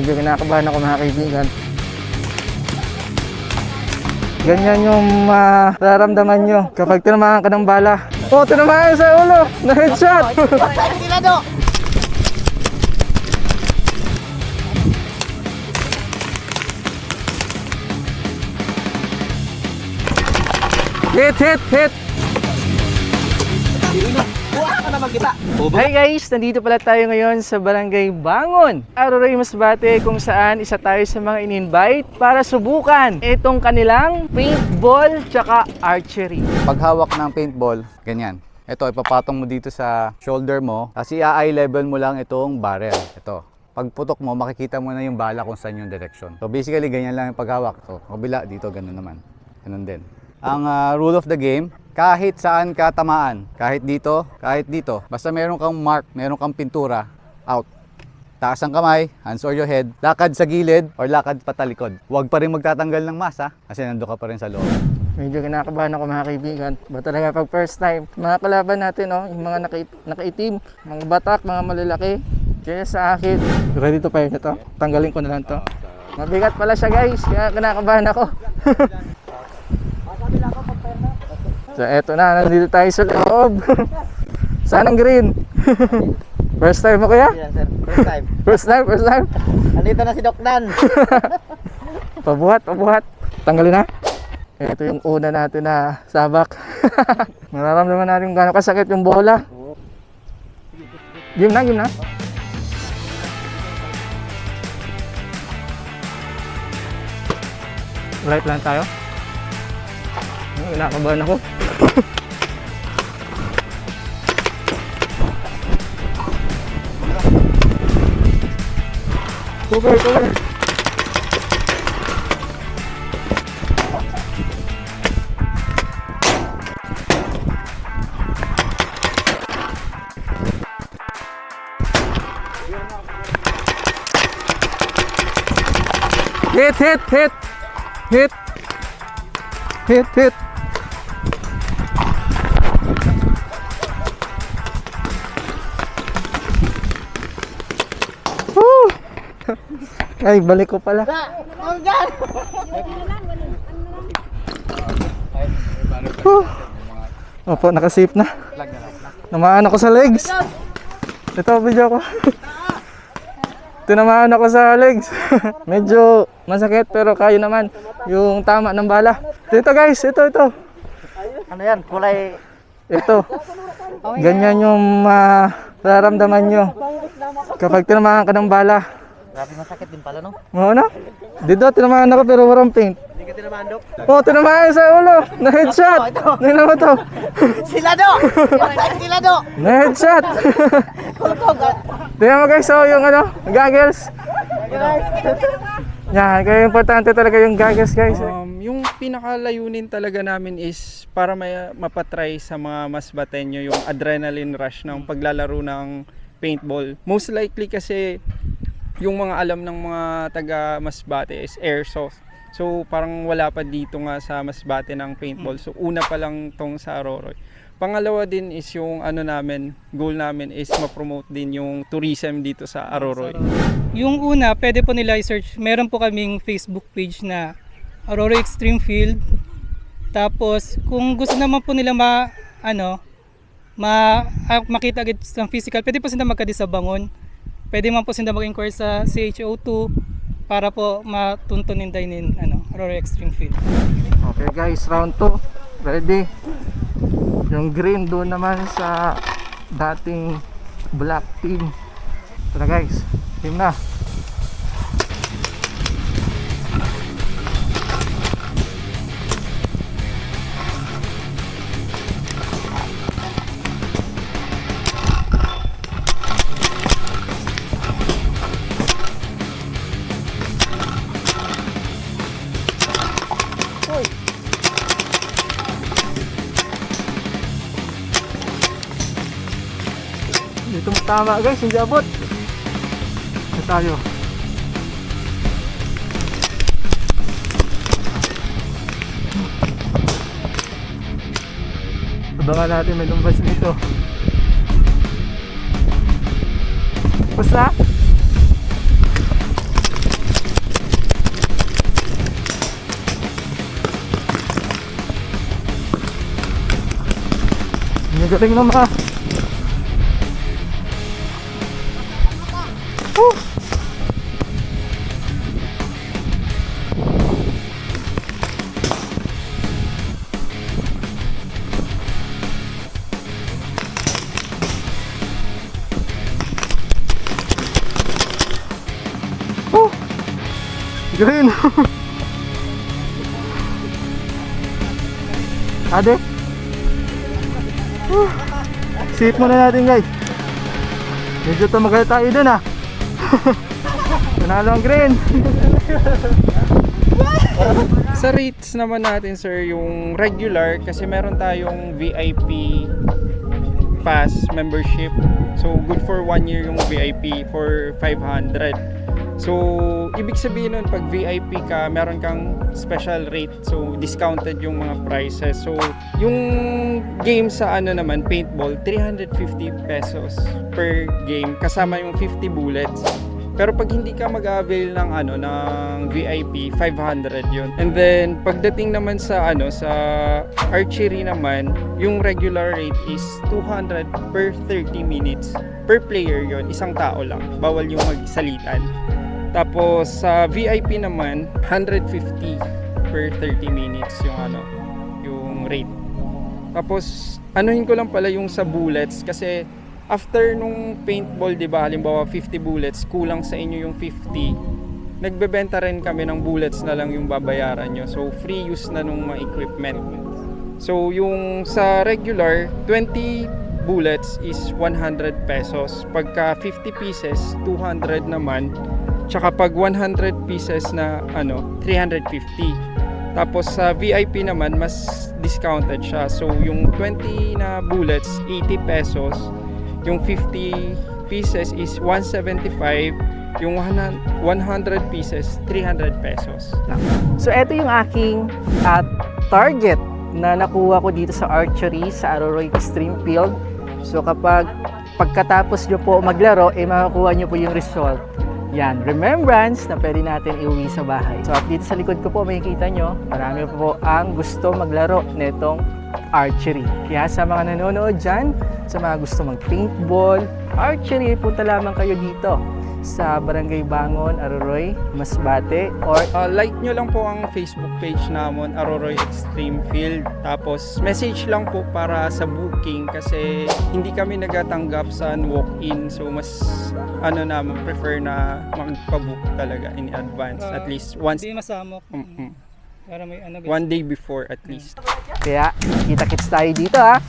Medyo kinakabahan ako mga kaibigan. Ganyan yung mararamdaman nyo kapag tinamaan ka ng bala. Oh, tinamaan sa ulo! Na-headshot! Hit! Hi guys! Nandito pala tayo ngayon sa Barangay Bangon, Aroray, Masbate, kung saan isa tayo sa mga in-invite para subukan itong kanilang paintball tsaka archery. Paghawak ng paintball, ganyan. Ito, ipapatong mo dito sa shoulder mo, kasi i-eye level mo lang itong barrel. Ito. Pagputok mo, makikita mo na yung bala kung saan yung direction. So basically, ganyan lang yung paghawak. So, kabila, dito, ganun naman. Ganun din. Ang rule of the game, kahit saan ka tamaan, kahit dito, basta meron kang mark, meron kang pintura, out. Taas ang kamay, hands or your head, lakad sa gilid or lakad patalikod. Huwag pa rin magtatanggal ng masa kasi nandun ka pa rin sa loob. Medyo kinakabahan ako mga kaibigan. Ba talaga pag first time, mga kalaban natin, oh, yung mga nakaitim, mga batak, mga malalaki. Kaya sa akin, ready to fire na to. Tanggalin ko na lang to. Mabigat pala siya guys, kaya kinakabahan ako. So eto na, nandito tayo sa loob. Saan ang green? First time mo kuya? Yan sir, first time. First time. Andito na si Doc Dan. Pabuhat. Tanggalin na. Ito yung una natin na sabak. Nararamdaman natin kung gaano kasakit yung bola. Game na. Right lang tayo. Kinakabahan ako. Cover. Hit. Woo! Ay, balik ko pala. Opo, naka-safe na. Namaan ako sa legs. Ito, video ko. Tinamaan ako sa legs. Medyo masakit pero kaya naman yung tama ng bala. Ito guys, ito. Ano yan, kulay. Ito. Ganyan yung mararamdaman nyo kapag tinamaan ka ng bala. Grabe masakit din pala no? Oo na? Dito, tinamaan ako pero walang paint. Hindi ka tinamaan Doc? Oh, tinamaan sa ulo. Na-headshot. Tingnan mo to. Sila Doc! Sila Doc! Na-headshot. Tingnan mo guys, so yung goggles. Yan, kaya importante talaga yung goggles guys. Yung pinakalayunin talaga namin is para mapatry sa mga Masbateño yung adrenaline rush ng paglalaro ng paintball. Most likely kasi yung mga alam ng mga taga Masbate is airsoft. So parang wala pa dito nga sa Masbate ng paintball. So una pa lang tong sa Aroroy. Pangalawa din is yung goal namin is ma-promote din yung tourism dito sa Aroroy. Yung una, pwede po nila i-search. Meron po kaming Facebook page na Aroroy Extreme Field. Tapos kung gusto naman po nila makita agad ng physical, pwede po sila magkadi sa Bangon. Pwede man po sila mag-inquire sa CHO2 para po matuntunin din Aroroy Extreme Field. Okay guys, round 2. Ready? Yung green doon naman sa dating black team. Ito na guys, team na. Dito tama guys, hindi abot. Ito tayo. Abangan natin may lumbas dito. Basta Nagaling na mga. Green. Ade. Sip muna natin guys. Medyo tumagal tayo dun ah. Panalo ang green. Sa rates naman natin sir, yung regular kasi meron tayong VIP pass membership. So good for 1 year yung VIP for 500. So ibig sabihin nun pag VIP ka, meron kang special rate. So discounted yung mga prices. So yung game sa ano naman, paintball, 350 pesos per game kasama yung 50 bullets. Pero pag hindi ka mag-avail ng ano ng VIP, 500 yun. And then pagdating naman sa ano sa archery naman, yung regular rate is 200 per 30 minutes per player yun, isang tao lang. Bawal yung magsalitan. Tapos sa VIP naman, 150 per 30 minutes yung ano, yung rate. Tapos anuhin ko lang pala yung sa bullets kasi after nung paintball, di ba, halimbawa 50 bullets, kulang sa inyo yung 50, nagbebenta rin kami ng bullets na lang yung babayaran nyo. So, free use na nung mga equipment. So, yung sa regular, 20 bullets is 100 pesos. Pagka 50 pieces, 200 naman. Tsaka pag 100 pieces na, 350. Tapos sa VIP naman, mas discounted siya. So, yung 20 na bullets, 80 pesos. Yung 50 pieces is 175, yung 100 pieces 300 pesos. So ito yung aking target na nakuha ko dito sa archery sa Aroroy Extreme Field. So kapag pagkatapos nyo po maglaro, makakuha nyo po yung result. Yan, remembrance na pwede natin iuwi sa bahay. So dito sa likod ko po makikita nyo, marami po ang gusto maglaro netong archery. Kaya sa mga nanonood dyan, sa mga gusto mag-paintball, archery, punta lamang kayo dito sa Barangay Bangon, Aroroy, Masbate, or Like nyo lang po ang Facebook page namon, Aroroy Extreme Field. Tapos message lang po para sa booking kasi hindi kami nagatanggap sa walk-in. So mas prefer na magpa-book talaga in advance. At least once, Hindi masamok. Mm-mm. Para may ano guys. 1 day before at least. kaya kita-kits tayo dito ha.